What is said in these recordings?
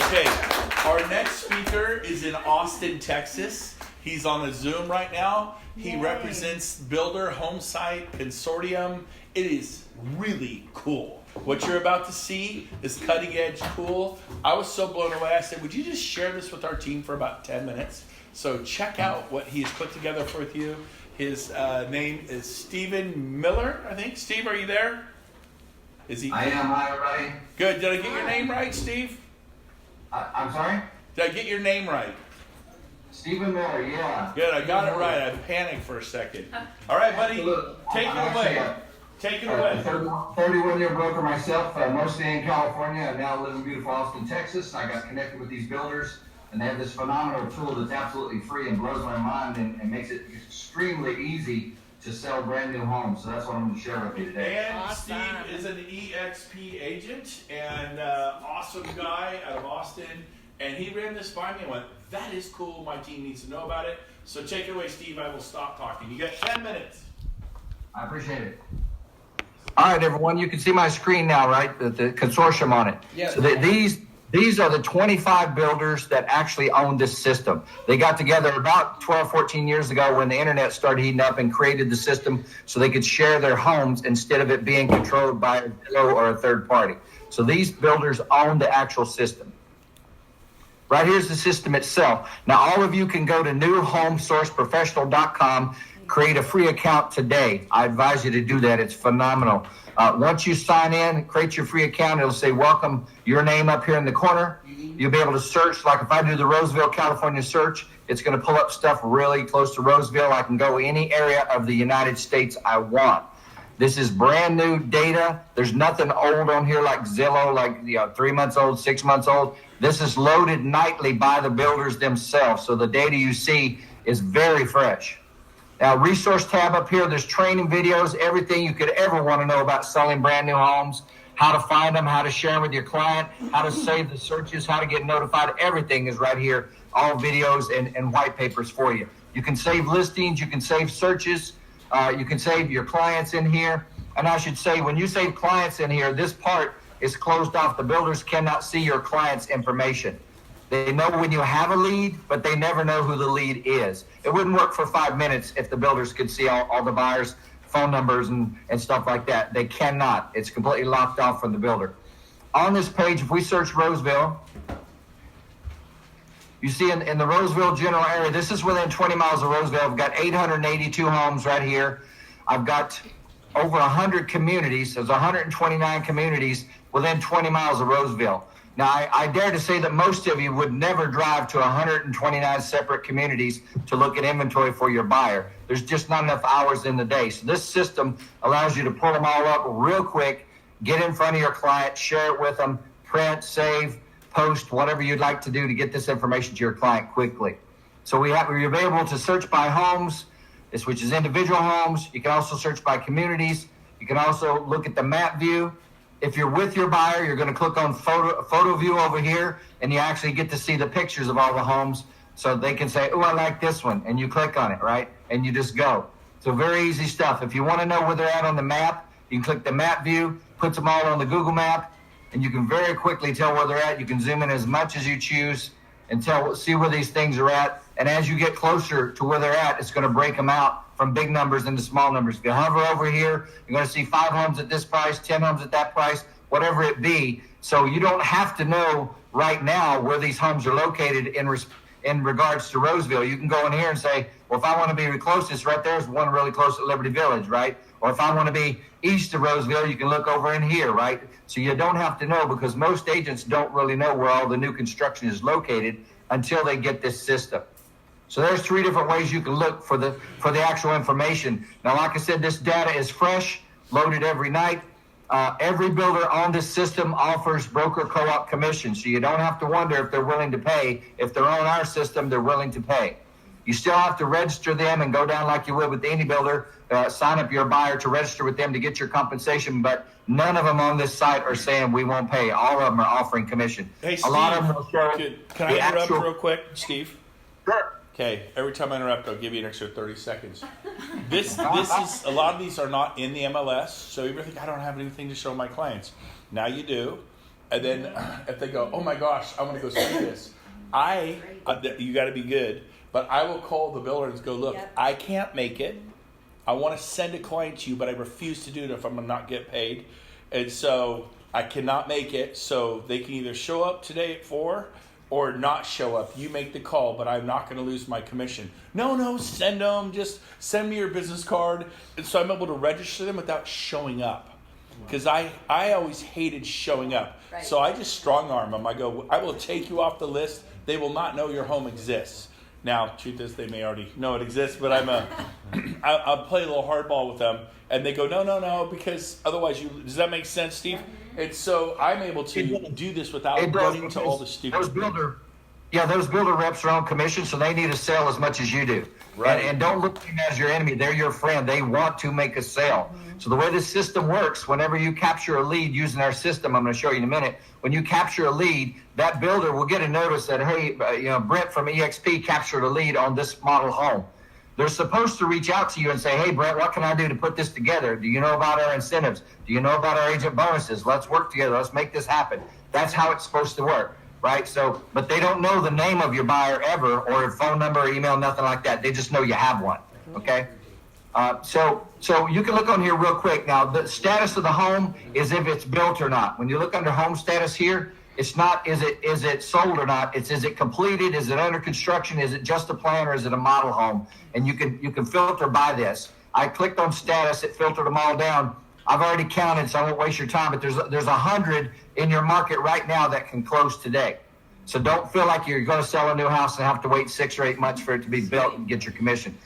Okay, our next speaker is in Austin, Texas. He's on a Zoom right now. He represents Builder Home Site Consortium. It is really cool. What you're about to see is cutting edge cool. I was so blown away. I said, would you just share this with our team for about 10 minutes? So check out what he's put together for you. His name is Stephen Miller, I think. Steve, are you there? Is he? I am. Hi, everybody. Good. Did I get your name right, Steve? I'm sorry? Did I get your name right? Stephen Miller, yeah. Good, I got it right. I panicked for a second. All right, buddy, take it away. Take it away. 31-year broker myself, mostly in California. I now live in beautiful Austin, Texas. I got connected with these builders, and they have this phenomenal tool that's absolutely free and blows my mind and makes it extremely easy to sell brand new homes. So that's what I'm going to share with you today. And awesome. Steve is an eXp agent and awesome guy out of Austin. And he ran this by me and went, that is cool. My team needs to know about it. So take it away, Steve. I will stop talking. You got 10 minutes. I appreciate it. All right, everyone. You can see my screen now, right? The consortium on it. Yes. So these are the 25 builders that actually own this system. They got together about 12, 14 years ago when the internet started heating up and created the system so they could share their homes instead of it being controlled by a Zillow or a third party. So these builders own the actual system. Right here's the system itself. Now, all of you can go to newhomesourceprofessional.com, create a free account today. I advise you to do that. It's phenomenal. Once you sign in, create your free account, it'll say welcome your name up here in the corner. You'll be able to search. Like if I do the Roseville, California search, it's going to pull up stuff really close to Roseville. I can go any area of the United States I want. This is brand new data. There's nothing old on here like Zillow, like 3 months old, 6 months old. This is loaded nightly by the builders themselves. So the data you see is very fresh. Now, resource tab up here, there's training videos, everything you could ever want to know about selling brand new homes, how to find them, how to share them with your client, how to save the searches, how to get notified. Everything is right here, all videos and white papers for you. You can save listings, you can save searches, you can save your clients in here. And I should say, when you save clients in here, this part is closed off. The builders cannot see your client's information. They know when you have a lead, but they never know who the lead is. It wouldn't work for 5 minutes if the builders could see all the buyers' phone numbers and stuff like that. They cannot. It's completely locked off from the builder. On this page, if we search Roseville, you see in the Roseville general area, this is within 20 miles of Roseville. I've got 882 homes right here. I've got over 100 communities. There's 129 communities within 20 miles of Roseville. Now, I dare to say that most of you would never drive to 129 separate communities to look at inventory for your buyer. There's just not enough hours in the day. So this system allows you to pull them all up real quick, get in front of your client, share it with them, print, save, post, whatever you'd like to do to get this information to your client quickly. So you're able to search by homes, which is individual homes. You can also search by communities. You can also look at the map view. If you're with your buyer, you're going to click on photo view over here, and you actually get to see the pictures of all the homes. So they can say, oh, I like this one. And you click on it, right? And you just go. So very easy stuff. If you want to know where they're at on the map, you can click the map view, puts them all on the Google map, and you can very quickly tell where they're at. You can zoom in as much as you choose and see where these things are at. And as you get closer to where they're at, it's going to break them out from big numbers into small numbers. If you hover over here, you're going to see 5 homes at this price, 10 homes at that price, whatever it be. So you don't have to know right now where these homes are located in regards to Roseville. You can go in here and say, well, if I want to be closest, right there's one really close at Liberty Village, right? Or if I want to be east of Roseville, you can look over in here, right? So you don't have to know, because most agents don't really know where all the new construction is located until they get this system. So there's 3 different ways you can look for the actual information. Now, like I said, this data is fresh, loaded every night. Every builder on this system offers broker co-op commission, so you don't have to wonder if they're willing to pay. If they're on our system, they're willing to pay. You still have to register them and go down like you would with any builder, sign up your buyer to register with them to get your compensation, but none of them on this site are saying we won't pay. All of them are offering commission. Hey, Steve, a lot of them will show can I interrupt real quick, Steve? Sure. Okay, every time I interrupt, I'll give you an extra 30 seconds. This is, a lot of these are not in the MLS, so you think I don't have anything to show my clients. Now you do. And then if they go, oh my gosh, I want to go see this, you got to be good. But I will call the builder and go, look, I can't make it. I want to send a client to you, but I refuse to do it if I'm going to not get paid. And so I cannot make it. So they can either show up today at 4 or not show up. You make the call, but I'm not going to lose my commission. No, send them. Just send me your business card. And so I'm able to register them without showing up. Because I always hated showing up. Right. So I just strong arm them. I go, I will take you off the list. They will not know your home exists. Now, truth is, they may already know it exists, but I'll play a little hardball with them. And they go, no, because otherwise does that make sense, Steve? And so I'm able to do this without running to all the stupid. Those builder reps are on commission, so they need to sell as much as you do. Right. And don't look at them as your enemy. They're your friend. They want to make a sale. Mm-hmm. So the way this system works, whenever you capture a lead using our system, I'm going to show you in a minute, when you capture a lead, that builder will get a notice that, hey, Brent from eXp captured a lead on this model home. They're supposed to reach out to you and say, hey, Brent, what can I do to put this together? Do you know about our incentives? Do you know about our agent bonuses? Let's work together. Let's make this happen. That's how it's supposed to work. Right? So, but they don't know the name of your buyer ever, or your phone number, or email, nothing like that. They just know you have one. Okay? So you can look on here real quick. Now, the status of the home is if it's built or not. When you look under home status here, it's not is it sold or not. It's is it completed? Is it under construction? Is it just a plan, or is it a model home? And you can filter by this. I clicked on status. It filtered them all down. I've already counted, so I won't waste your time, but there's 100 in your market right now that can close today. So don't feel like you're going to sell a new house and have to wait 6 or 8 months for it to be built and get your commission.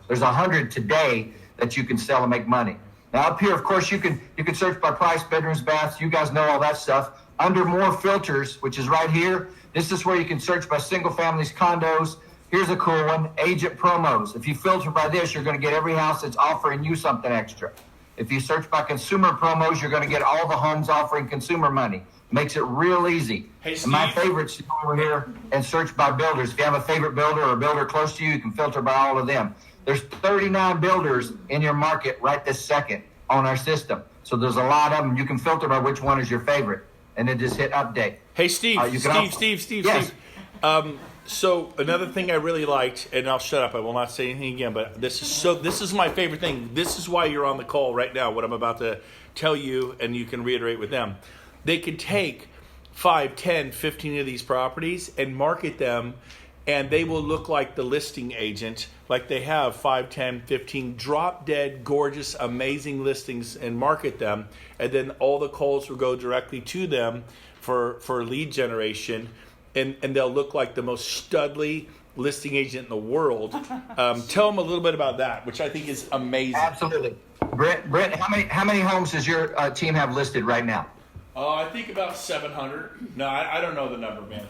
There's 100 today that you can sell and make money. Now up here, of course, you can search by price, bedrooms, baths. You guys know all that stuff. Under more filters, which is right here, this is where you can search by single families, condos. Here's a cool one, agent promos. If you filter by this, you're going to get every house that's offering you something extra. If you search by consumer promos, you're going to get all the homes offering consumer money. Makes it real easy. Hey, Steve. And my favorites, go over here and search by builders. If you have a favorite builder or a builder close to you, you can filter by all of them. There's 39 builders in your market right this second on our system. So there's a lot of them. You can filter by which one is your favorite. And then just hit update. Hey, Steve. Steve. Yes. So another thing I really liked, and I'll shut up, I will not say anything again, but this is my favorite thing. This is why you're on the call right now, what I'm about to tell you, and you can reiterate with them. They could take 5, 10, 15 of these properties and market them, and they will look like the listing agent, like they have 5, 10, 15 drop dead, gorgeous, amazing listings and market them, and then all the calls will go directly to them for lead generation. And they'll look like the most studly listing agent in the world. Tell them a little bit about that, which I think is amazing. Absolutely. Brent, how many homes does your team have listed right now? I think about 700. No, I don't know the number, man.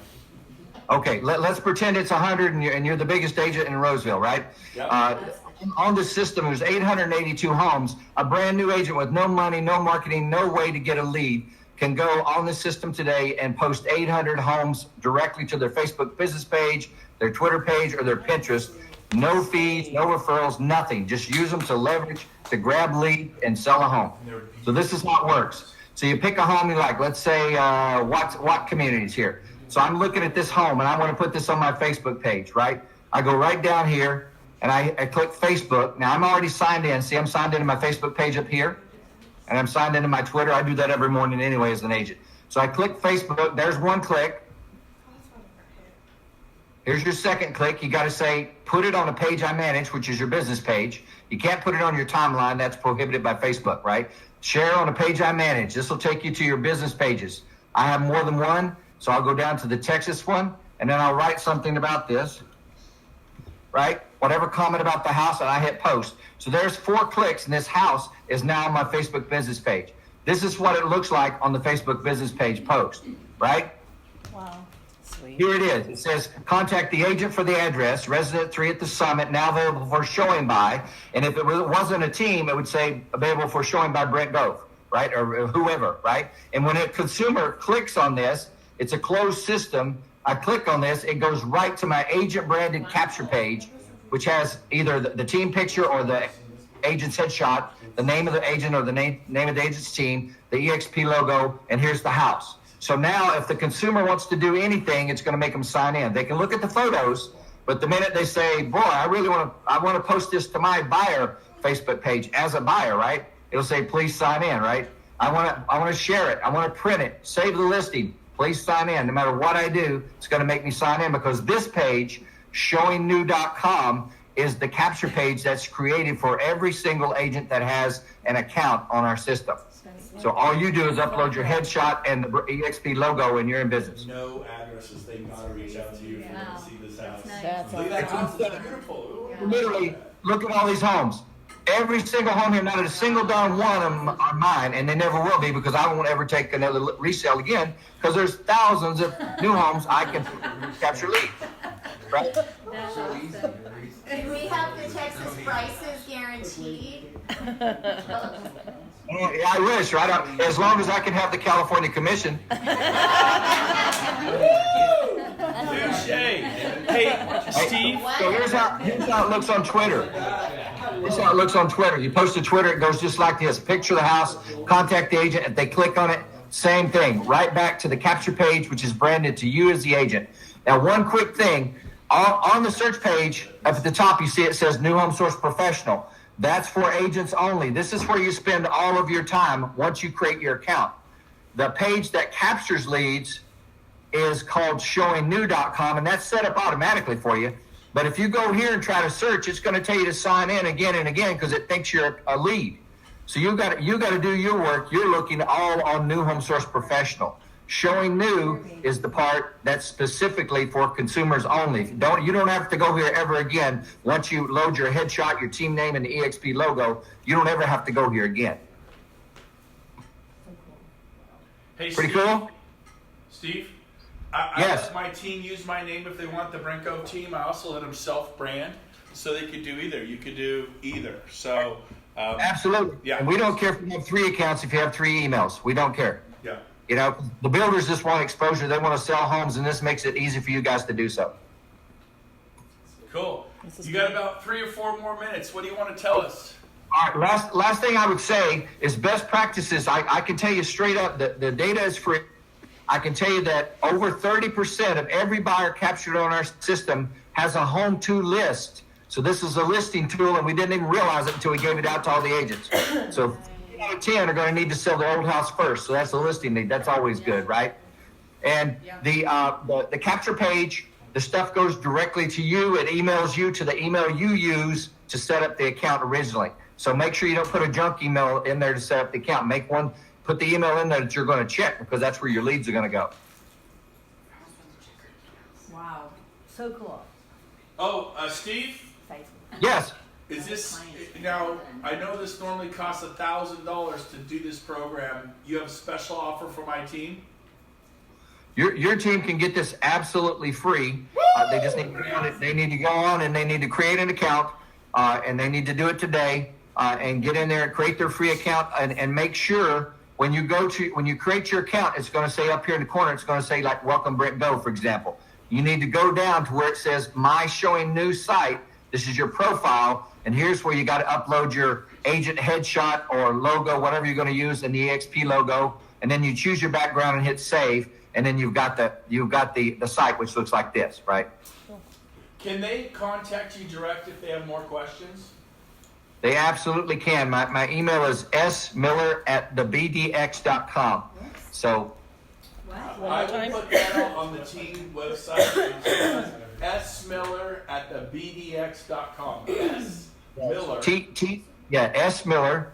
Okay, let's pretend it's 100 and you're the biggest agent in Roseville, right? Yep. On the system, there's 882 homes. A brand new agent with no money, no marketing, no way to get a lead can go on the system today and post 800 homes directly to their Facebook business page, their Twitter page, or their Pinterest. No fees, no referrals, nothing. Just use them to leverage, to grab lead, and sell a home. So this is how it works. So you pick a home you like. Let's say Watt Communities here. So I'm looking at this home, and I want to put this on my Facebook page, right? I go right down here, and I click Facebook. Now, I'm already signed in. See, I'm signed into my Facebook page up here. And I'm signed into my Twitter. I do that every morning anyway as an agent. So I click Facebook. There's one click. Here's your second click. You got to say, put it on a page I manage, which is your business page. You can't put it on your timeline. That's prohibited by Facebook, right? Share on a page I manage. This will take you to your business pages. I have more than one, so I'll go down to the Texas one, and then I'll write something about this, right? Whatever comment about the house, and I hit post. So there's 4 clicks, and this house is now on my Facebook business page. This is what it looks like on the Facebook business page post, right? Wow, sweet. Here it is. It says, contact the agent for the address, resident 3 at the Summit, now available for showing by. And if it wasn't a team, it would say available for showing by Brent Gove, right? Or whoever, right? And when a consumer clicks on this, it's a closed system. I click on this, it goes right to my agent branded capture page, which has either the team picture or the agent's headshot, the name of the agent or the name of the agent's team, the eXp logo, and here's the house. So now if the consumer wants to do anything, it's going to make them sign in. They can look at the photos, but the minute they say, boy, I want to post this to my buyer Facebook page as a buyer, right? It'll say, please sign in, right? I want to share it. I want to print it, save the listing. Please sign in. No matter what I do, it's going to make me sign in, because this page, showingnew.com, is the capture page that's created for every single agent that has an account on our system. So all you do is upload your headshot and the eXp logo, and you're in business. No addresses. They gotta reach out to you if you want to see this house. That's Look at that awesome. house. It's beautiful. Ooh. Literally, look at all these homes. Every single home here, not a single darn one of them are mine, and they never will be, because I won't ever take another resale again, because there's thousands of new homes I can capture leads. Right? That's awesome. Do we have the Texas prices guaranteed? Yeah, I wish, right? As long as I can have the California commission. Touche. Hey, Steve. So here's how it looks on Twitter. Here's how it looks on Twitter. You post to Twitter, it goes just like this. Picture of the house, contact the agent. If they click on it, same thing. Right back to the capture page, which is branded to you as the agent. Now, one quick thing. On the search page, up at the top, you see it says New Home Source Professional. That's for agents only. This is where you spend all of your time once you create your account. The page that captures leads is called showingnew.com, and that's set up automatically for you. But if you go here and try to search, it's going to tell you to sign in again and again, because it thinks you're a lead. So you got to do your work. You're looking all on New Home Source Professional. Showing New is the part that's specifically for consumers only. You don't have to go here ever again. Once you load your headshot, your team name, and the eXp logo, you don't ever have to go here again. Hey, Pretty Steve. cool? Steve, I Yes. let my team use my name if they want, the Brent Gove team. I also let them self-brand, so they could do either. You could do either. So Absolutely. Yeah. And we don't care if you have 3 accounts, if you have 3 emails. We don't care. yeah. You know, the builders just want exposure. They want to sell homes, and this makes it easy for you guys to do so. Cool. You got about 3 or 4 more minutes. What do you want to tell us? All right, last thing I would say is best practices. I can tell you straight up that the data is free. I can tell you that over 30% of every buyer captured on our system has a home to list. So this is a listing tool, and we didn't even realize it until we gave it out to all the agents. So 10 out of 10 are going to need to sell their old house first. So that's a listing need. That's always good, right? And the capture page, the stuff goes directly to you. It emails you to the email you use to set up the account originally. So make sure you don't put a junk email in there to set up the account. Put the email in there that you're going to check, because that's where your leads are going to go. Wow. So cool. Oh, Steve, Yes. is this now? I know this normally costs $1,000 to do this program. You have a special offer for my team. Your team can get this absolutely free. They just need to go on it. They need to go on and they need to create an account, and they need to do it today, and get in there and create their free account, and make sure when you create your account, it's going to say up here in the corner, it's going to say like "Welcome Brent Gove," for example. You need to go down to where it says "My Showing New Site." This is your profile, and here's where you got to upload your agent headshot or logo, whatever you're going to use, and the eXp logo, and then you choose your background and hit save. And then you've got the site, which looks like this, right? Can they contact you direct if they have more questions? They absolutely can. My email is smiller@thebdx.com. So I will put that on the team website. smiller@thebdx.com. S Miller.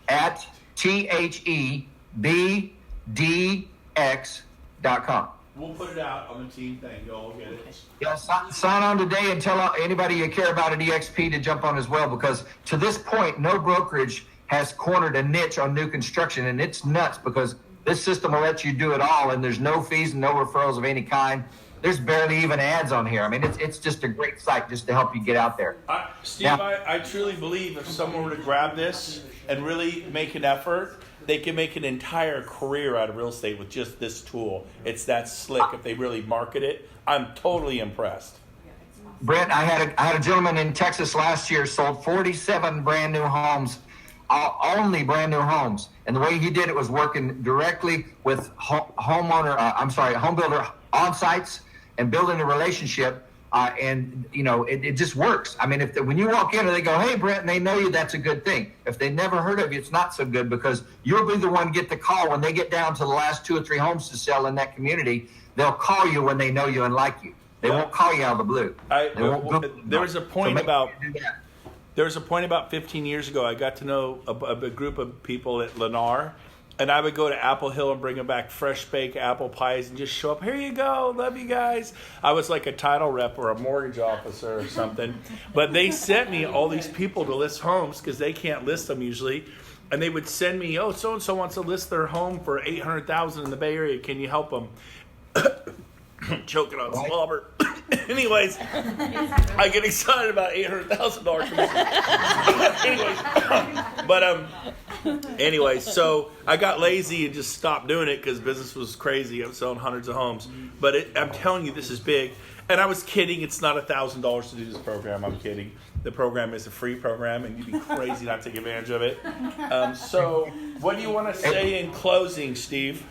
smiller@thebdx.com. We'll put it out on the team thing. You'll all get it. Yeah, sign on today and tell anybody you care about at eXp to jump on as well, because to this point, no brokerage has cornered a niche on new construction, and it's nuts because this system will let you do it all, and there's no fees and no referrals of any kind. There's barely even ads on here. I mean, it's just a great site just to help you get out there. Steve, I truly believe if someone were to grab this and really make an effort, they can make an entire career out of real estate with just this tool. It's that slick if they really market it. I'm totally impressed. Brent, I had a gentleman in Texas last year, sold 47 brand new homes only brand new homes. And the way he did it was working directly with home builder on sites and building a relationship. And it just works. I mean, when you walk in and they go, "Hey, Brent," and they know you, that's a good thing. If they never heard of you, it's not so good, because you'll be the one to get the call when they get down to the last 2 or 3 homes to sell in that community. They'll call you when they know you and like you. They won't call you out of the blue. There was a point about 15 years ago. I got to know a group of people at Lennar, and I would go to Apple Hill and bring them back fresh baked apple pies and just show up. "Here you go, love you guys." I was like a title rep or a mortgage officer or something. But they sent me all these people to list homes because they can't list them usually. And they would send me, "Oh, so-and-so wants to list their home for $800,000 in the Bay Area. Can you help them?" Choking on slobber. Anyways, I get excited about $800,000. Anyways, so I got lazy and just stopped doing it because business was crazy. I'm selling hundreds of homes, but I'm telling you, this is big. And I was kidding. It's not $1,000 to do this program. I'm kidding. The program is a free program, and you'd be crazy not to take advantage of it. So, what do you want to say in closing, Steve?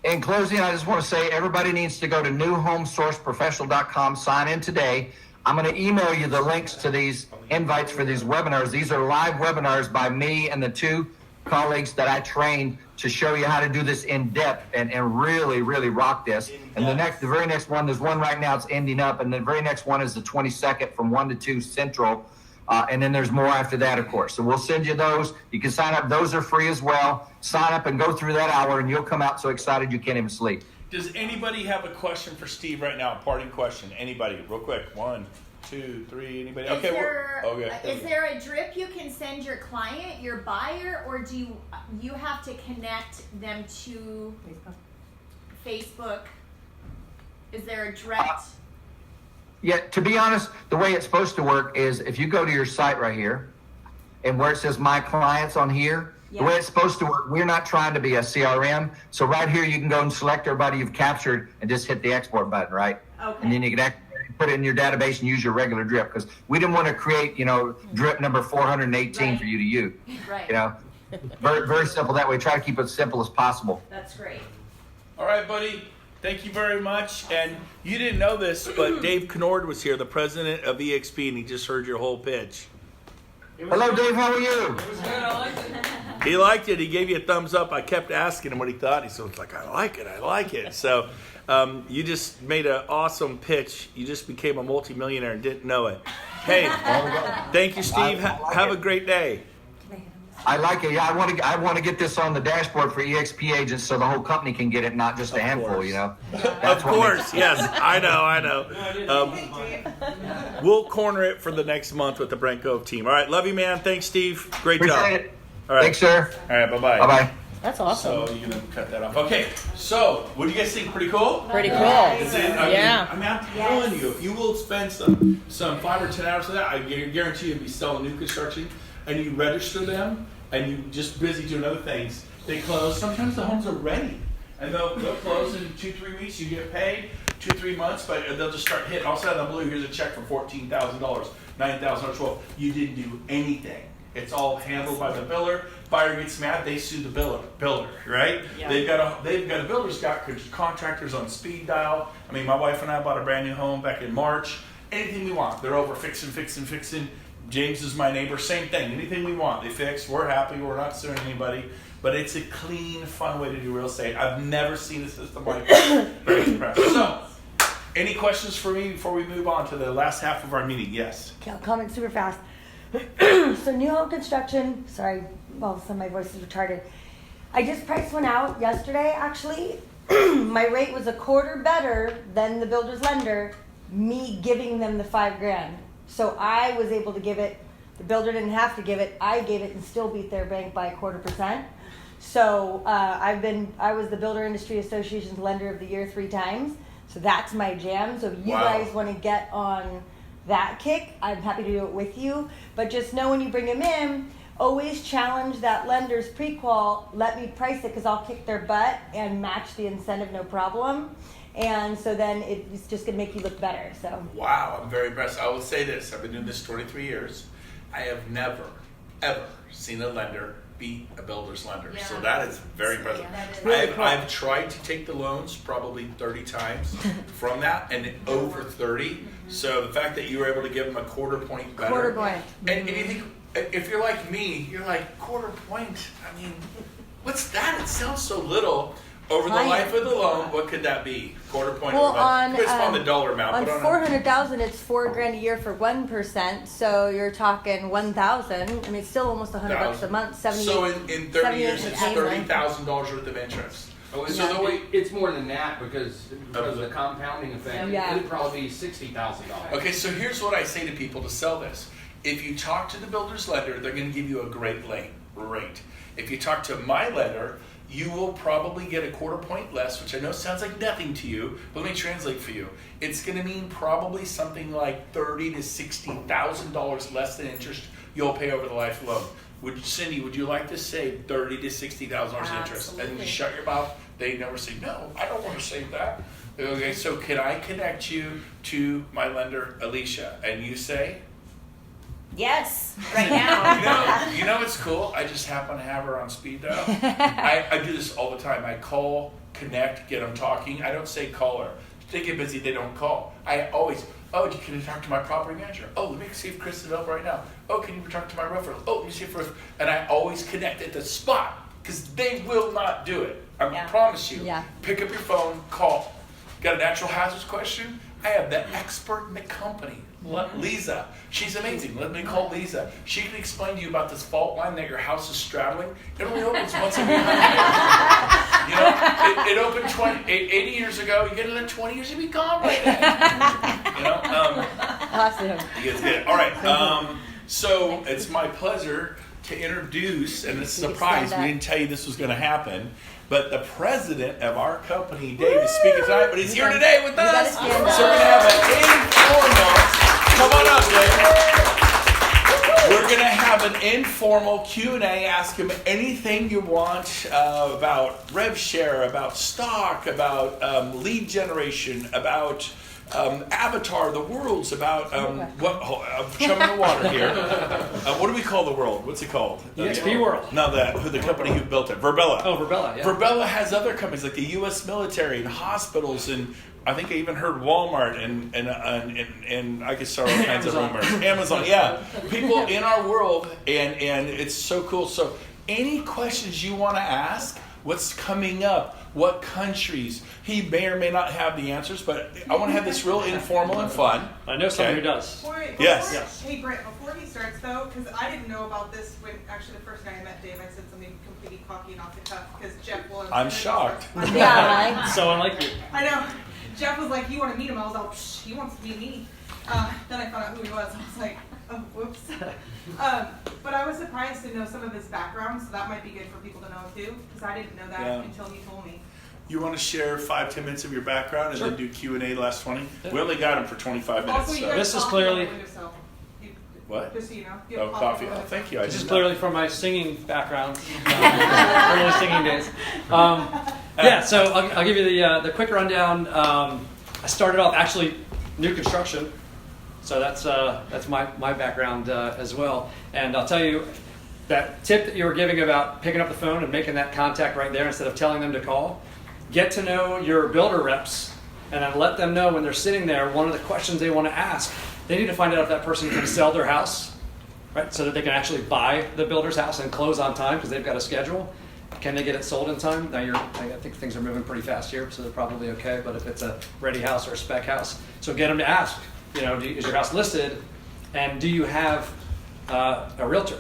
In closing, I just want to say everybody needs to go to newhomesourceprofessional.com, sign in today. I'm going to email you the links to these invites for these webinars. These are live webinars by me and the 2 colleagues that I trained to show you how to do this in depth and really, really rock this. And the very next one, there's one right now, it's ending up, and the very next one is the 22nd from 1 to 2 Central. And then there's more after that, of course. So we'll send you those. You can sign up. Those are free as well. Sign up and go through that hour, and you'll come out so excited you can't even sleep. Does anybody have a question for Steve right now? A parting question. Anybody? Real quick. 1, 2, 3. Anybody? Is there a drip you can send your client, your buyer, or do you have to connect them to Facebook? Is there a direct... Yeah, to be honest, the way it's supposed to work is if you go to your site right here, and where it says My Clients on here, the way it's supposed to work, we're not trying to be a CRM. So right here, you can go and select everybody you've captured and just hit the export button, right? Okay. And then you can put it in your database and use your regular drip, because we didn't want to create, drip number 418 for you to use. Right. Very, very simple that way. Try to keep it as simple as possible. That's great. All right, buddy. Thank you very much. And you didn't know this, but Dave Conord was here, the president of eXp, and he just heard your whole pitch. Hello, Dave. How are you? It was good. I liked it. He liked it. He gave you a thumbs up. I kept asking him what he thought. He said, "I like it. So you just made an awesome pitch. You just became a multimillionaire and didn't know it. Hey, thank you, Steve. Have a great day. I like it. Yeah, I want to get this on the dashboard for eXp agents so the whole company can get it, not just a handful. Of course, yes. I know. We'll corner it for the next month with the Brent Gove team. All right, love you, man. Thanks, Steve. Great job. Appreciate it. All right. Thanks, sir. All right, bye-bye. Bye-bye. That's awesome. So you're going to cut that off. Okay, so what do you guys think? Pretty cool? Pretty cool. Is it? Yeah. I'm telling you, if you will spend some 5 or 10 hours of that, I guarantee you'll be selling new construction, and you register them, and you just busy doing other things. They close. Sometimes the homes are ready, and they'll close in 2-3 weeks. You get paid 2-3 months, but they'll just start hitting. All of a sudden, blue. Here's a check for $14,000, $9,000, $12,000. You didn't do anything. It's all handled by the builder. Buyer gets mad, they sue the builder, right? Yeah. They've got a builder's got contractors on speed dial. I mean, my wife and I bought a brand new home back in March. Anything we want, they're over fixing. James is my neighbor, same thing. Anything we want, they fix. We're happy. We're not suing anybody. But it's a clean, fun way to do real estate. I've never seen a system like this. Very impressed. So, any questions for me before we move on to the last half of our meeting? Yes. Okay, I'll comment super fast. So new home construction, sorry, some of my voice is retarded. I just priced one out yesterday, actually. My rate was a quarter better than the builder's lender, me giving them the $5,000. So I was able to give it, the builder didn't have to give it, I gave it and still beat their bank by 0.25%. So I was the Builder Industry Association's Lender of the Year 3 times. So that's my jam. So if you guys want to get on that kick, I'm happy to do it with you. But just know when you bring them in, always challenge that lender's pre-qual. Let me price it because I'll kick their butt and match the incentive, no problem. And so then it's just going to make you look better. So wow, I'm very impressed. I will say this. I've been doing this 23 years. I have never ever seen a lender beat a builder's lender. Yeah. So that is very impressive. Yeah, that is really cool. I've tried to take the loans probably 30 times from that, and over 30. So the fact that you were able to give them a quarter point better. Quarter point. And you think, if you're like me, you're like, quarter point? I mean, what's that? It sounds so little. Over the Client. life of the loan, what could that be? Quarter point. Well, over on it's on the dollar amount. on but on 400,000, it's $4,000 a year for 1%. So you're talking 1,000. I mean, it's still almost $100 a month. 70. So in 30 years, it's $78,000. $30,000 worth of interest. Oh, it's, So the way, it's more than that because of the compounding effect. Yeah. It'd probably be $60,000. okay, so here's what I say to people to sell this. If you talk to the builder's lender, they're going to give you a great rate. If you talk to my lender, you will probably get a quarter point less, which I know sounds like nothing to you, but let me translate for you. It's going to mean probably something like $30,000 to $60,000 less than interest you'll pay over the life loan. Cindy, would you like to save $30,000 to $60,000 in interest? And you Absolutely. shut your mouth. They never say, no, I don't want to save that. Okay, so can I connect you to my lender, Alicia? And you say, Yes, right now. you know what's cool? I just happen to have her on speed dial. I do this all the time. I call, connect, get them talking. I don't say call her. If they get busy, they don't call. I always, can you talk to my property manager? Oh, let me see if Chris is up right now. Oh, can you talk to my roofer? Oh, let me see if roof. And I always connect at the spot because they will not do it. I Yeah. promise you. Yeah. Pick up your phone, call. Got a natural hazards question? I have the expert in the company, Lisa. She's amazing. Let me call Lisa. She can explain to you about this fault line that your house is straddling. It only opens once every 100 years. You know, it opened 80 years ago. You get another 20 years, you'll be gone by then. You know, Awesome. you guys get it. All right. So it's my pleasure to introduce, and it's a surprise. We didn't tell you this was going to happen. But the president of our company, Dave, is speaking tonight, but he's here today with gotta us. So stand we're up. going to have an informal, come on up, Dave. We're going to have an informal Q&A. Ask him anything you want about rev share, about stock, about lead generation, about Avatar, the worlds, about what? I'm chumming the water here. What do we call the world? What's it called? eXp World. No, the company who built it, Verbella. Oh, Verbella, yeah. Verbella has other companies like the U.S. military and hospitals, and I think I even heard Walmart and I could start all kinds of rumors. Amazon, yeah. People in our world, and it's so cool. So, any questions you want to ask? What's coming up? What countries? He may or may not have the answers, but I want to have this real informal and fun. I know someone Okay. who does. Yes. Yes. Hey Brent, before he starts though, because I didn't know about this when actually the first night I met Dave, I said something completely cocky and off the cuff because Jeff was. I'm shocked. I know. Yeah, right? So unlike you. I know. Jeff was like, "You want to meet him?" I was like, Psh, "He wants to meet me." Then I found out who he was. I was like, "Oh, whoops." But I was surprised to know some of his background, so that might be good for people to know too, because I didn't know that Yeah. until he told me. You want to share 5-10 minutes of your background and Sure. then do Q&A the last 20? We only got him for 25 minutes. Also, you So. guys This is coffee clearly- on the windowsill. You- What? Just so you know. You Oh, have coffee. on Oh, the thank you. I This is did clearly from my singing background, early singing days. Yeah, so I'll give you the quick rundown. I started off actually new construction, so that's my background as well. And I'll tell you that tip that you were giving about picking up the phone and making that contact right there instead of telling them to call. Get to know your builder reps, and then let them know when they're sitting there. One of the questions they want to ask, they need to find out if that person can sell their house. Right, so that they can actually buy the builder's house and close on time because they've got a schedule. Can they get it sold in time? Now I think things are moving pretty fast here, so they're probably okay. But if it's a ready house or a spec house, so get them to ask. Is your house listed, and do you have a realtor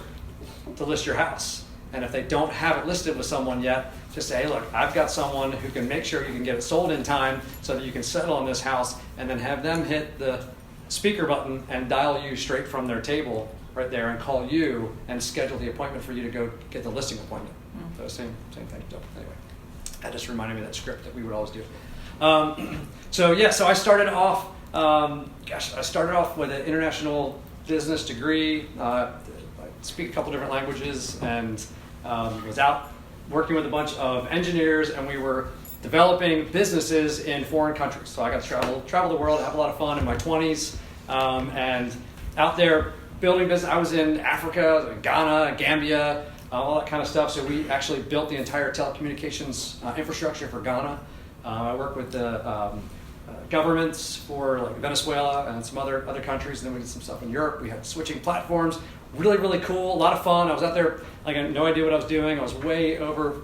to list your house? And if they don't have it listed with someone yet, just say, hey, look, I've got someone who can make sure you can get it sold in time so that you can settle on this house, and then have them hit the speaker button and dial you straight from their table right there and call you and schedule the appointment for you to go get the listing appointment. So same thing. So anyway, that just reminded me of that script that we would always do. So I started off. I started off with an international business degree. I speak a couple different languages, and was out working with a bunch of engineers, and we were developing businesses in foreign countries. So I got to travel the world, have a lot of fun in my 20s, and out there building business. I was in Africa, Ghana, Gambia, all that kind of stuff. So we actually built the entire telecommunications infrastructure for Ghana. I work with the governments for like Venezuela and some other countries. And then we did some stuff in Europe. We had switching platforms. Really, really cool. A lot of fun. I was out there, like I had no idea what I was doing. I was way over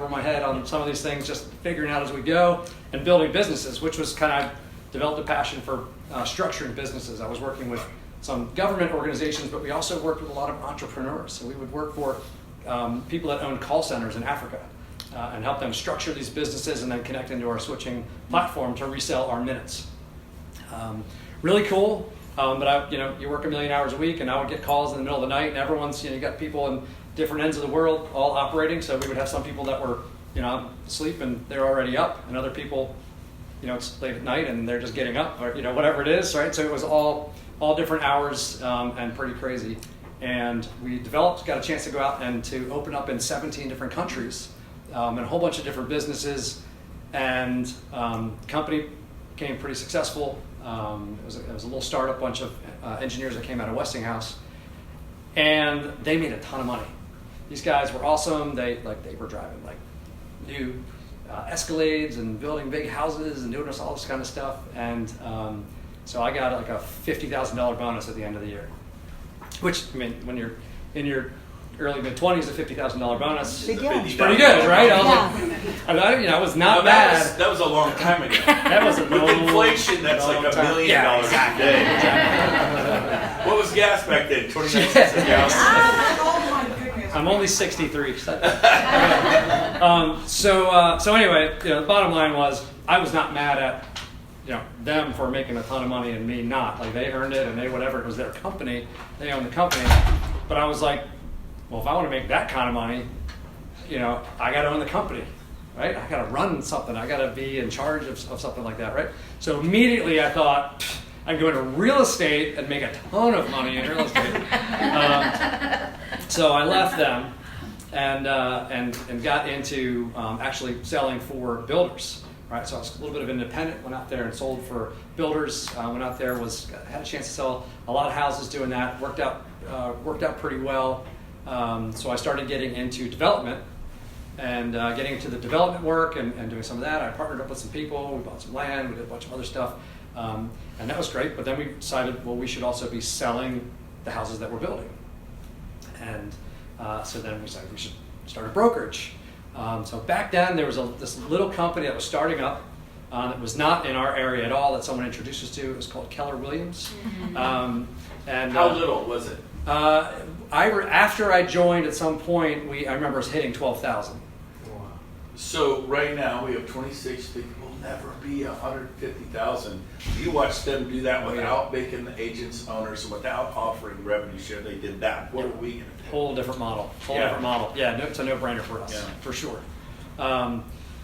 my head on some of these things, just figuring out as we go and building businesses, which was kind of developed a passion for structuring businesses. I was working with some government organizations, but we also worked with a lot of entrepreneurs. So we would work for people that owned call centers in Africa and help them structure these businesses and then connect into our switching platform to resell our minutes. Really cool. But you work 1 million hours a week, and I would get calls in the middle of the night, and everyone's, you got people in different ends of the world all operating. So we would have some people that were, asleep and they're already up, and other people, it's late at night and they're just getting up, or whatever it is, right? So it was all different hours and pretty crazy. And we got a chance to go out and to open up in 17 different countries and a whole bunch of different businesses, and the company became pretty successful. It was a little startup, bunch of engineers that came out of Westinghouse, and they made a ton of money. These guys were awesome. They were driving like new Escalades and building big houses and doing all this kind of stuff. And so I got like a $50,000 bonus at the end of the year, which, I mean, when you're in your early mid-20s, a $50,000 bonus Big deal. is pretty good, right? I was not mad. That was a long time ago. That was a With inflation, that's like $1 million a day. What was gas back then? 29 cents a gallon. Oh my goodness. I'm only 63. So anyway, the bottom line was I was not mad at them for making a ton of money and me not. Like, they earned it, and they whatever, it was their company, they owned the company. But I was like, well, if I want to make that kind of money, I got to own the company, right? I got to run something. I got to be in charge of something like that, right? So immediately I thought, I can go into real estate and make a ton of money in real estate. So I left them and got into actually selling for builders. Right, so I was a little bit of independent, went out there and sold for builders, went out there, had a chance to sell a lot of houses doing that, worked out pretty well. So I started getting into development and getting into the development work and doing some of that. I partnered up with some people, we bought some land, we did a bunch of other stuff, and that was great. But then we decided, well, we should also be selling the houses that we're building. And so then we decided we should start a brokerage. So back then there was this little company that was starting up that was not in our area at all, that someone introduced us to. It was called Keller Williams. And How little was it? After I joined at some point, I remember us hitting 12,000. Wow. So right now we have 26 people. We'll never be 150,000. You watch them do that without making the agents owners, without offering revenue share. They did that. What are we going to do? Whole different model. Yeah, it's a no-brainer for us, for sure.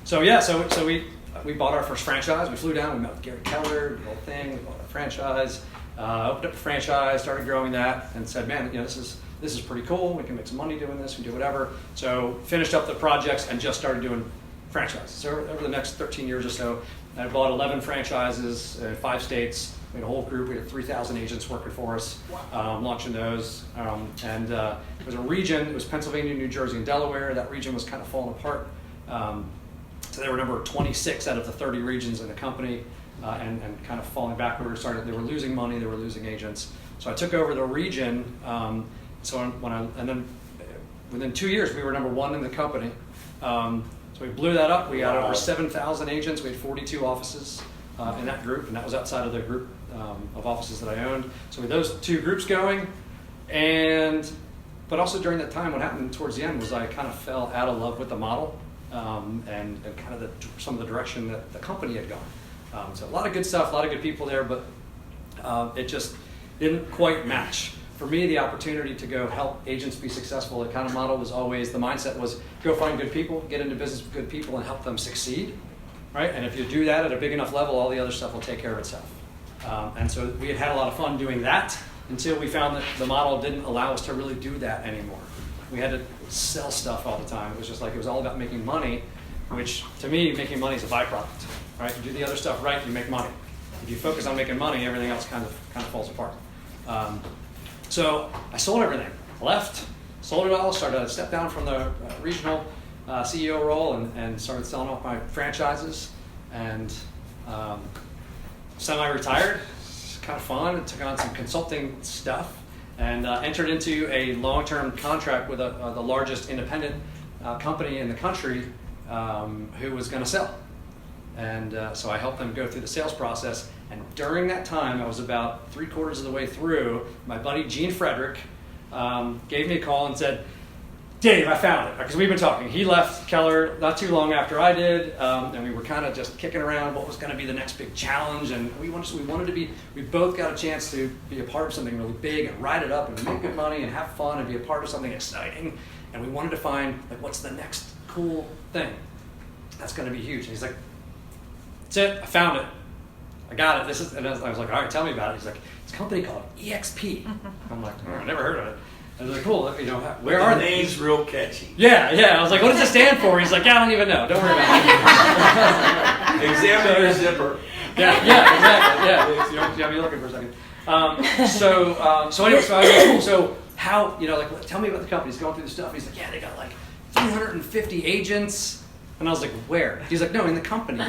So we bought our first franchise. We flew down. We met with Gary Keller, the whole thing. We bought our franchise. Opened up a franchise, started growing that, and said, man, this is pretty cool. We can make some money doing this. We do whatever. So finished up the projects and just started doing franchises. So over the next 13 years or so, I bought 11 franchises in 5 states. We had a whole group. We had 3,000 agents working for us, launching those. And it was a region. It was Pennsylvania, New Jersey, and Delaware. That region was kind of falling apart. So they were number 26 out of the 30 regions in the company, and kind of falling backward. They were losing money. They were losing agents. So I took over the region. And then within 2 years, we were number 1 in the company. So we blew that up. We got over 7,000 agents. We had 42 offices in that group, and that was outside of the group of offices that I owned. So with those 2 groups going, but also during that time, what happened towards the end was I kind of fell out of love with the model and kind of some of the direction that the company had gone. So a lot of good stuff, a lot of good people there, but it just didn't quite match. For me, the opportunity to go help agents be successful, the kind of model was always, the mindset was go find good people, get into business with good people, and help them succeed, right? And if you do that at a big enough level, all the other stuff will take care of itself. And so we had a lot of fun doing that until we found that the model didn't allow us to really do that anymore. We had to sell stuff all the time. It was just like, it was all about making money, which to me, making money is a byproduct, right? You do the other stuff right, you make money. If you focus on making money, everything else kind of falls apart. So I sold everything. Left, sold it all, started to step down from the regional CEO role and started selling off my franchises and semi-retired. It's kind of fun and took on some consulting stuff and entered into a long-term contract with the largest independent company in the country who was going to sell. And so I helped them go through the sales process. And during that time, I was about 3/4 of the way through, my buddy Gene Frederick gave me a call and said, Dave, I found it. Because we've been talking. He left Keller not too long after I did, and we were kind of just kicking around what was going to be the next big challenge. And we wanted to be, we both got a chance to be a part of something really big and ride it up and make good money and have fun and be a part of something exciting. And we wanted to find, like, what's the next cool thing that's going to be huge. And he's like, that's it, I found it. I got it. And I was like, all right, tell me about it. He's like, it's a company called eXp. I'm like, oh, I never heard of it. I was like, cool, you know, where are The they? name's real catchy. Yeah. I was like, what does it stand for? He's like, yeah, I don't even know. Don't worry about it. Examine your zipper. Yeah, exactly. Yeah, you have me looking for a second. So anyway, so I was like, cool. So how, you know, like, tell me about the company. He's going through the stuff. He's like, yeah, they got like 350 agents. And I was like, where? He's like, no, in the company.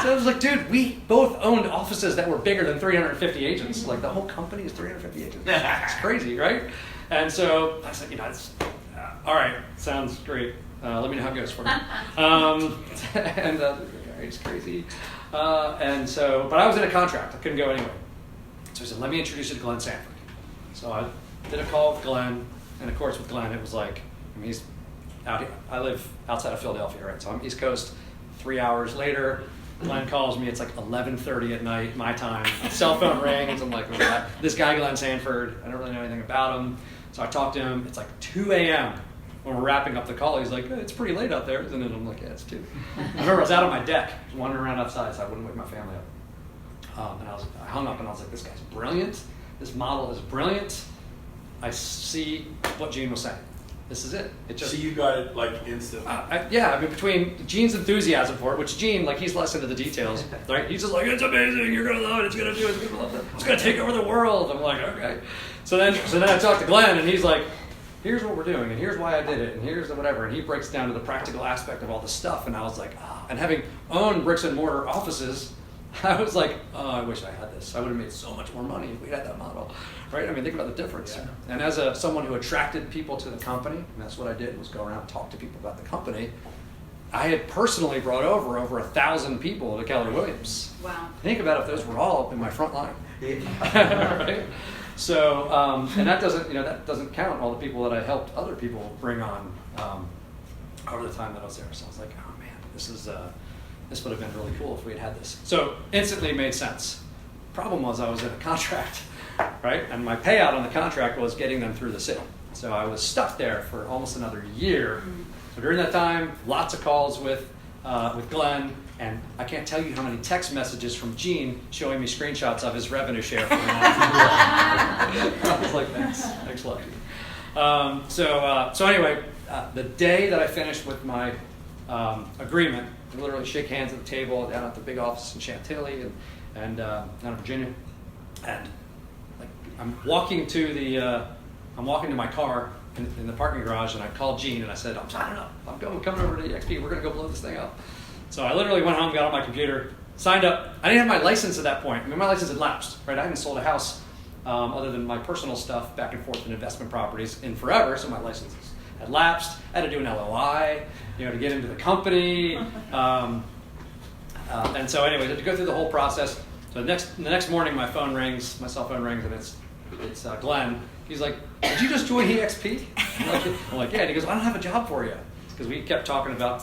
So I was like, dude, we both owned offices that were bigger than 350 agents. Like, the whole company is 350 agents. It's crazy, right? And so I said, you know, it's, all right, sounds great. Let me know how it goes for you. It's crazy. And so, but I was in a contract. I couldn't go anywhere. So he said, let me introduce you to Glenn Sanford. So I did a call with Glenn. And of course, with Glenn, it was like, I mean, he's out here. I live outside of Philadelphia, right? So I'm East Coast. 3 hours later, Glenn calls me. It's like 11:30 at night, my time. Cell phone rings. I'm like, this guy, Glenn Sanford, I don't really know anything about him. So I talked to him. It's like 2 a.m. when we're wrapping up the call. He's like, it's pretty late out there, isn't it? I'm like, yeah, it's 2. I remember I was out on my deck, wandering around outside, so I wouldn't wake my family up. And I hung up and I was like, this guy's brilliant. This model is brilliant. I see what Gene was saying. This is it. It just, So you got it like instantly. I mean, between Gene's enthusiasm for it, which Gene, like, he's less into the details, right? He's just like, it's amazing, you're gonna love it, it's gonna do it, it's gonna take over the world. I'm like, okay. So then I talked to Glenn, and he's like, here's what we're doing, and here's why I did it, and here's the whatever, and he breaks down to the practical aspect of all this stuff, and I was like, and having owned bricks and mortar offices, I was like, oh, I wish I had this. I would have made so much more money if we had that model, right? I mean, think about the difference. Yeah. And as someone who attracted people to the company, and that's what I did, was go around and talk to people about the company, I had personally brought over 1,000 people to Keller Williams. Wow. Think about if those were all in my front line. Right? So, and that doesn't count all the people that I helped other people bring on over the time that I was there. So I was like, oh man, this would have been really cool if we had this. So instantly made sense. Problem was I was in a contract, right? And my payout on the contract was getting them through the sale. So I was stuck there for almost another year. So during that time, lots of calls with Glenn, and I can't tell you how many text messages from Gene showing me screenshots of his revenue share from that. I was like, thanks a lot, Gene. So anyway, the day that I finished with my agreement, we literally shake hands at the table down at the big office in Chantilly and down in Virginia, and like I'm walking to my car in the parking garage, and I called Gene and I said, I'm signing up. I'm coming over to eXp. We're gonna go blow this thing up. So I literally went home, got on my computer, signed up. I didn't have my license at that point. I mean, my license had lapsed, right? I hadn't sold a house other than my personal stuff back and forth in investment properties in forever, so my license had lapsed. I had to do an LOI, to get into the company. And so anyway, I had to go through the whole process. So the next morning, my cell phone rings, and it's Glenn. He's like, did you just join eXp? I'm like, yeah. And he goes, I don't have a job for you. Because we kept talking about,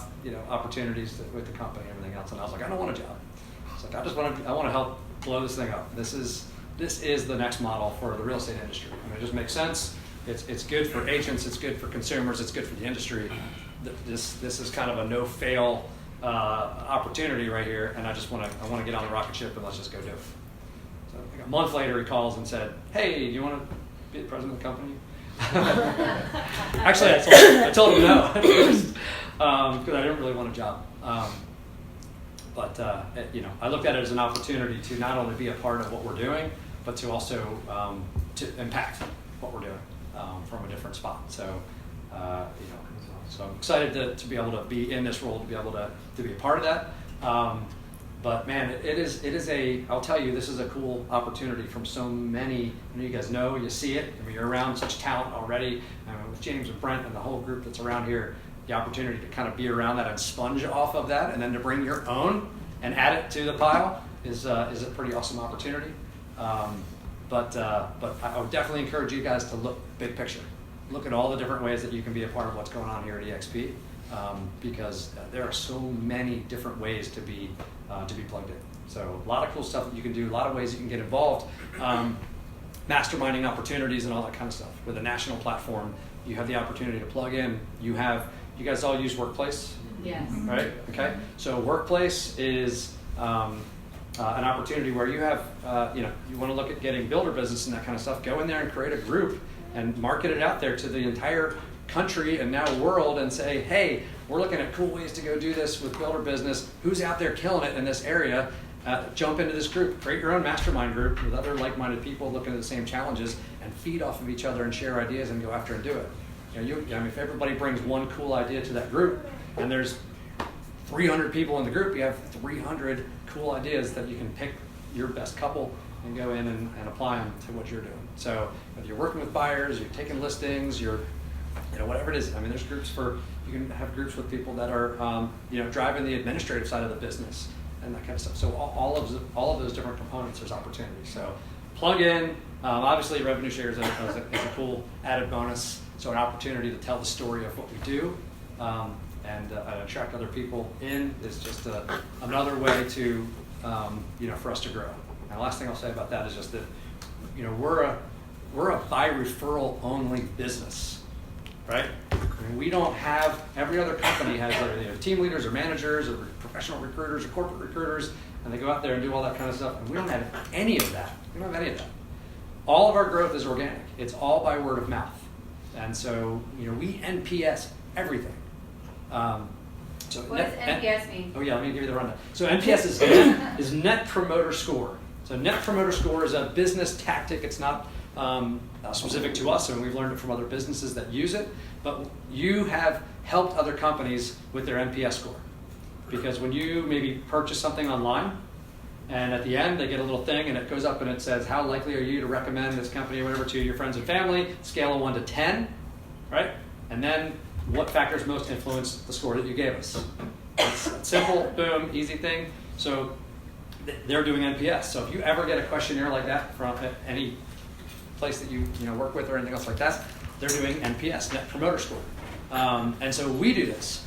opportunities with the company and everything else. And I was like, I don't want a job. It's like, I want to help blow this thing up. This is the next model for the real estate industry. I mean, it just makes sense. It's good for agents. It's good for consumers. It's good for the industry. This is kind of a no-fail opportunity right here. And I want to get on the rocket ship and let's just go do it. So like a month later, he calls and said, hey, do you want to be the president of the company? Actually, I told him no, because I didn't really want a job. But I looked at it as an opportunity to not only be a part of what we're doing, but to also to impact. what we're doing from a different spot. So, so I'm excited to be able to be in this role, to be able to be a part of that. But man, it is I'll tell you, this is a cool opportunity from so many. You guys know, you see it. I mean, you're around such talent already. With James and Brent and the whole group that's around here, the opportunity to kind of be around that and sponge off of that, and then to bring your own and add it to the pile is a pretty awesome opportunity. But I would definitely encourage you guys to look big picture. Look at all the different ways that you can be a part of what's going on here at eXp, because there are so many different ways to be plugged in. So a lot of cool stuff that you can do, a lot of ways you can get involved, masterminding opportunities and all that kind of stuff. With a national platform, you have the opportunity to plug in. You guys all use Workplace? Yes. Right? Okay. So Workplace is an opportunity where you have, you want to look at getting builder business and that kind of stuff. Go in there and create a group and market it out there to the entire country and now world and say, hey, we're looking at cool ways to go do this with builder business. Who's out there killing it in this area? Jump into this group. Create your own mastermind group with other like-minded people looking at the same challenges and feed off of each other and share ideas and go after and do it. If everybody brings one cool idea to that group and there's 300 people in the group, you have 300 cool ideas that you can pick your best couple and go in and apply them to what you're doing. So if you're working with buyers, you're taking listings, you're, whatever it is. I mean, there's groups you can have groups with people that are, driving the administrative side of the business and that kind of stuff. So all of those different components, there's opportunities. So plug in. Obviously, revenue share is a cool added bonus. So an opportunity to tell the story of what we do and attract other people in is just another way to, for us to grow. And the last thing I'll say about that is just that, we're a by referral only business, right? I mean, we don't have, every other company has their team leaders or managers or professional recruiters or corporate recruiters, and they go out there and do all that kind of stuff. And we don't have any of that. We don't have any of that. All of our growth is organic. It's all by word of mouth. And so, we NPS everything. So What does NPS mean? Oh yeah, let me give you the rundown. So NPS is Net Promoter Score. So Net Promoter Score is a business tactic. It's not specific to us, and we've learned it from other businesses that use it. But you have helped other companies with their NPS score. Because when you maybe purchase something online, and at the end they get a little thing and it goes up and it says, how likely are you to recommend this company or whatever to your friends and family, scale of 1 to 10, right? And then what factors most influence the score that you gave us? It's a simple, boom, easy thing. So they're doing NPS. So if you ever get a questionnaire like that from any place that you work with or anything else like that, they're doing NPS, Net Promoter Score. And so we do this.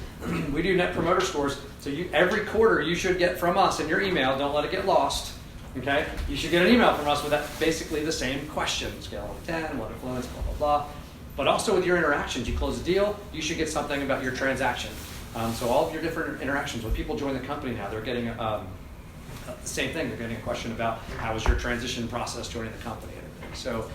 We do Net Promoter Scores. So every quarter you should get from us in your email, don't let it get lost, okay? You should get an email from us with basically the same question, scale of 10, what influence, blah, blah, blah. But also with your interactions, you close a deal, you should get something about your transaction. So all of your different interactions, when people join the company now, they're getting the same thing. They're getting a question about how was your transition process joining the company and everything. So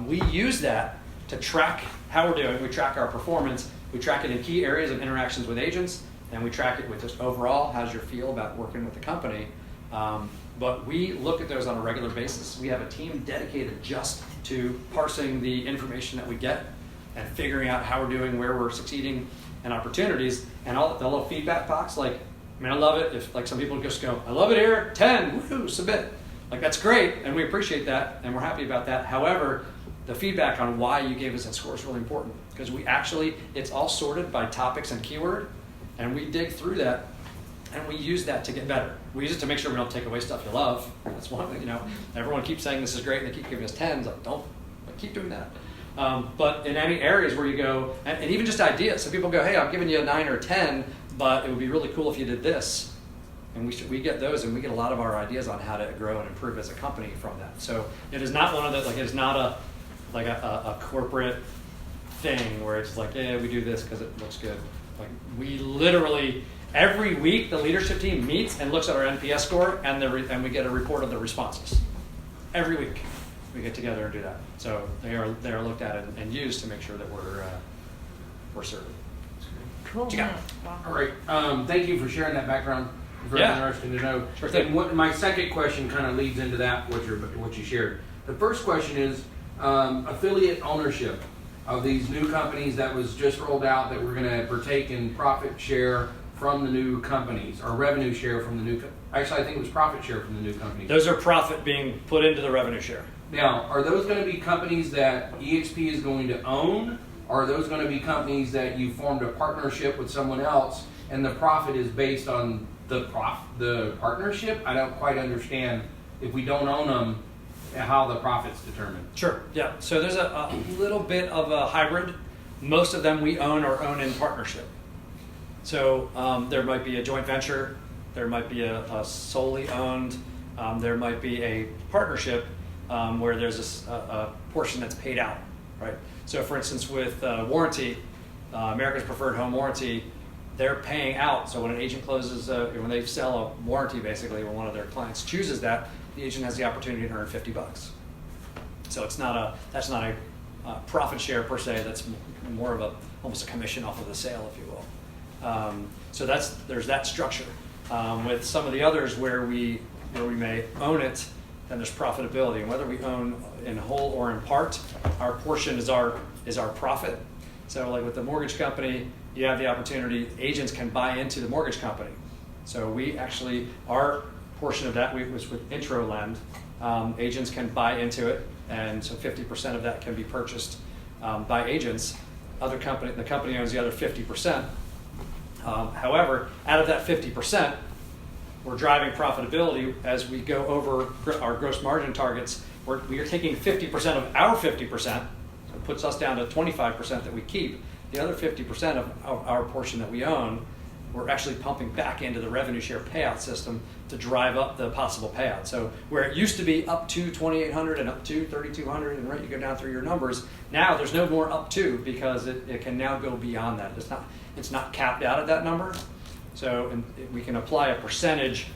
we use that to track how we're doing. We track our performance. We track it in key areas of interactions with agents, and we track it with just overall, how's your feel about working with the company. But we look at those on a regular basis. We have a team dedicated just to parsing the information that we get and figuring out how we're doing, where we're succeeding, and opportunities. And all the little feedback box, I love it if some people just go, I love it here, 10, woohoo, submit. That's great, and we appreciate that, and we're happy about that. However, the feedback on why you gave us that score is really important because it's all sorted by topics and keyword, and we dig through that, and we use that to get better. We use it to make sure we don't take away stuff you love. That's one thing, everyone keeps saying this is great, and they keep giving us 10s. Don't keep doing that. But in any areas where you go, and even just ideas, so people go, hey, I'm giving you a 9 or 10, but it would be really cool if you did this. And we get those, and we get a lot of our ideas on how to grow and improve as a company from that. So it is not one of those, it is not a corporate thing where it's yeah, we do this because it looks good. We literally, every week, the leadership team meets and looks at our NPS score, and we get a report of the responses. Every week, we get together and do that. So they are looked at and used to make sure that we're serving. Cool. What you got? Wow. All right. Thank you for sharing that background. Very interesting to know. Sure thing. And my second question kind of leads into that, what you shared. The first question is, affiliate ownership of these new companies that was just rolled out that we're going to partake in profit share from the new companies, or revenue share from the new. Actually, I think it was profit share from the new companies. Those are profit being put into the revenue share. Now, are those going to be companies that eXp is going to own, or are those going to be companies that you formed a partnership with someone else, and the profit is based on the partnership? I don't quite understand, if we don't own them, how the profit's determined. Sure, yeah. So there's a little bit of a hybrid. Most of them we own or own in partnership. So there might be a joint venture, there might be a solely owned, there might be a partnership where there's a portion that's paid out, right? So for instance, with warranty, America's Preferred Home Warranty, they're paying out. So when an agent closes, when they sell a warranty, basically, when one of their clients chooses that, the agent has the opportunity to earn $50. So that's not a profit share per se. That's more of almost a commission off of the sale, if you will. So there's that structure. With some of the others where we may own it, then there's profitability. And whether we own in whole or in part, our portion is our profit. So like with the mortgage company, you have the opportunity, agents can buy into the mortgage company. So we actually, our portion of that was with Intro Lend. Agents can buy into it, and so 50% of that can be purchased by agents. The company owns the other 50%. However, out of that 50%, we're driving profitability as we go over our gross margin targets. We are taking 50% of our 50%, so it puts us down to 25% that we keep. The other 50% of our portion that we own, we're actually pumping back into the revenue share payout system to drive up the possible payout. So where it used to be up to $2,800 and up to $3,200, and right, you go down through your numbers. Now there's no more up to, because it can now go beyond that. It's not capped out at that number. So we can apply a percentage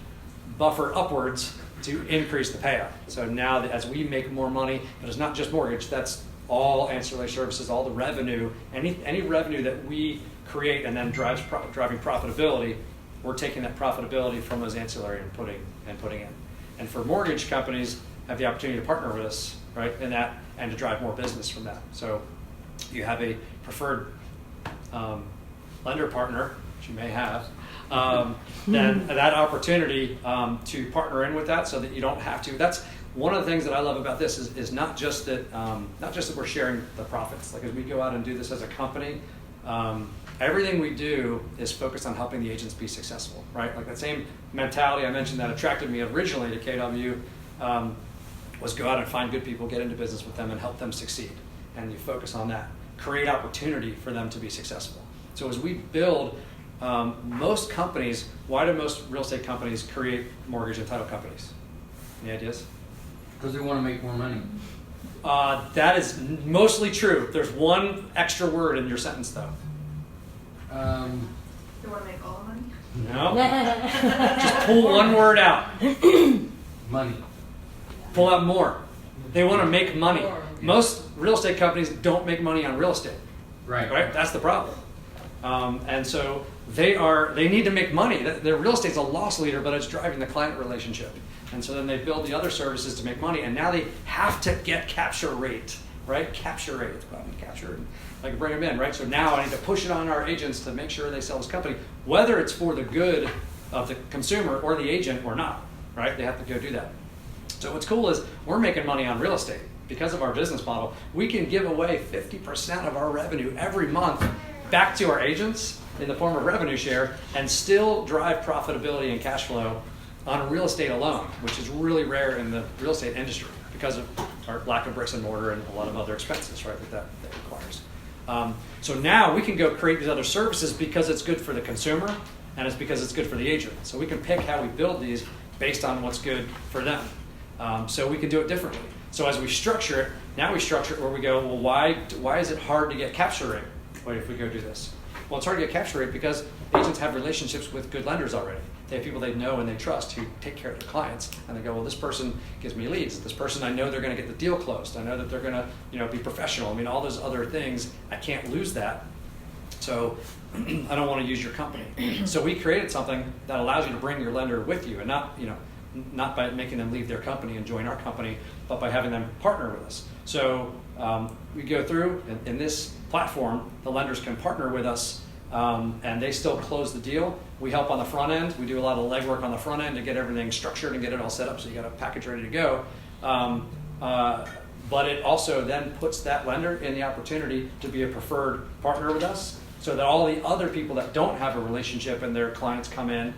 buffer upwards to increase the payout. So now as we make more money, but it's not just mortgage, that's all ancillary services, all the revenue, any revenue that we create and then driving profitability, we're taking that profitability from those ancillary and putting in. And for mortgage companies, have the opportunity to partner with us, right, in that, and to drive more business from that. So you have a preferred lender partner, which you may have, then that opportunity to partner in with that, so that you don't have to. That's one of the things that I love about this is not just that we're sharing the profits. Like as we go out and do this as a company, everything we do is focused on helping the agents be successful, right? Like that same mentality I mentioned that attracted me originally to KW was go out and find good people, get into business with them, and help them succeed. And you focus on that, create opportunity for them to be successful. So as we build, most companies, why do most real estate companies create mortgage and title companies? Any ideas? Because they want to make more money. That is mostly true. There's one extra word in your sentence, though. They want to make all the money? No. Just pull one word out. Money. Pull out more. They want to make money. Most real estate companies don't make money on real estate. Right? That's the problem. And so they need to make money. Their real estate's a loss leader, but it's driving the client relationship. And so then they build the other services to make money, and now they have to get capture rate, right? Capture rate. It's about capture, and I can bring them in, right? So now I need to push it on our agents to make sure they sell this company, whether it's for the good of the consumer or the agent or not, right? They have to go do that. So what's cool is we're making money on real estate because of our business model. We can give away 50% of our revenue every month back to our agents in the form of revenue share and still drive profitability and cash flow on real estate alone, which is really rare in the real estate industry because of our lack of bricks and mortar and a lot of other expenses, right, that requires. So now we can go create these other services because it's good for the consumer and it's because it's good for the agent. So we can pick how we build these based on what's good for them. So we can do it differently. So as we structure it, now we structure it where we go, well, why is it hard to get capture rate? Wait, if we go do this. Well, it's hard to get capture rate because agents have relationships with good lenders already. They have people they know and they trust who take care of their clients. And they go, well, this person gives me leads. This person, I know they're going to get the deal closed. I know that they're going to, be professional. I mean, all those other things, I can't lose that. So I don't want to use your company. So we created something that allows you to bring your lender with you and not, not by making them leave their company and join our company, but by having them partner with us. So we go through, in this platform, the lenders can partner with us, and they still close the deal. We help on the front end. We do a lot of legwork on the front end to get everything structured and get it all set up so you got a package ready to go. But it also then puts that lender in the opportunity to be a preferred partner with us, so that all the other people that don't have a relationship and their clients come in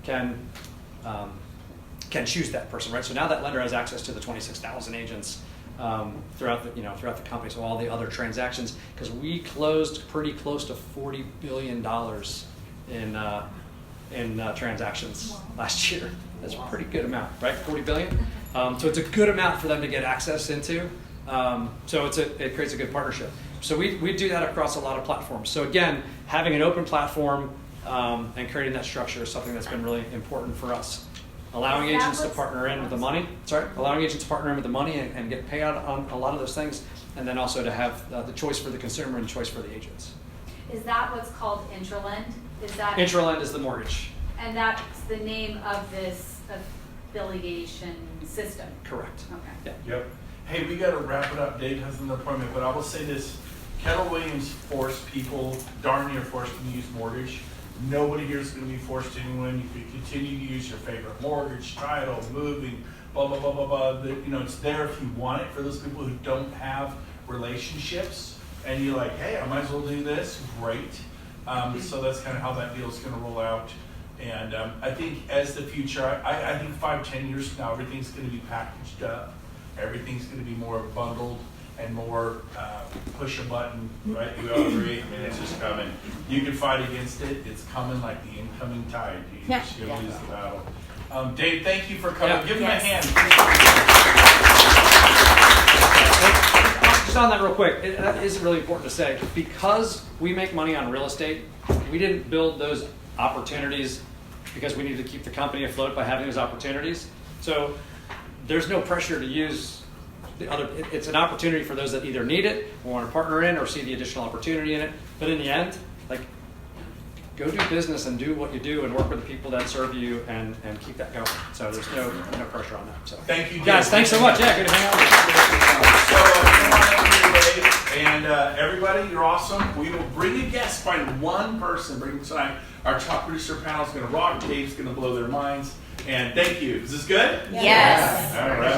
can choose that person, right? So now that lender has access to the 26,000 agents throughout the company, so all the other transactions, because we closed pretty close to $40 billion in transactions last year. That's a pretty good amount, right? 40 billion. So it's a good amount for them to get access into. So it creates a good partnership. So we do that across a lot of platforms. So again, having an open platform and creating that structure is something that's been really important for us. Allowing agents to partner in with the money. Allowing agents to partner in with the money and get payout on a lot of those things, and then also to have the choice for the consumer and choice for the agents. Is that what's called Intralend? Is that Intralend is the mortgage. And that's the name of this affiliation system? Correct. Okay. Yeah. Yep. Hey, we got to wrap it up. Dave has an appointment, but I will say this. Keller Williams forced people, darn near forced them to use mortgage. Nobody here is going to be forced to anyone. You can continue to use your favorite mortgage, title, moving, blah, blah, blah, blah, blah. It's there if you want it for those people who don't have relationships. And you're like, hey, I might as well do this. Great. So that's kind of how that deal is going to roll out. And I think as the future, I think 5-10 years from now, everything's going to be packaged up. Everything's going to be more bundled and more push a button, right? We all agree. I mean, it's just coming. You can fight against it. It's coming like the incoming tide. You just lose the battle. Dave, thank you for coming. Give him a hand. Just on that real quick, that is really important to say. Because we make money on real estate, we didn't build those opportunities because we need to keep the company afloat by having those opportunities. So there's no pressure to use the other. It's an opportunity for those that either need it or want to partner in or see the additional opportunity in it. But in the end, like, go do business and do what you do and work with the people that serve you and keep that going. So there's no pressure on that. So thank you, guys. Thanks so much. Yeah, good to hang out with you. So come on up here, Dave, and everybody, you're awesome. We will bring a guest, find one person, bring them tonight. Our top producer panel is going to rock. Dave's going to blow their minds. And thank you. Is this good? Yes. All right.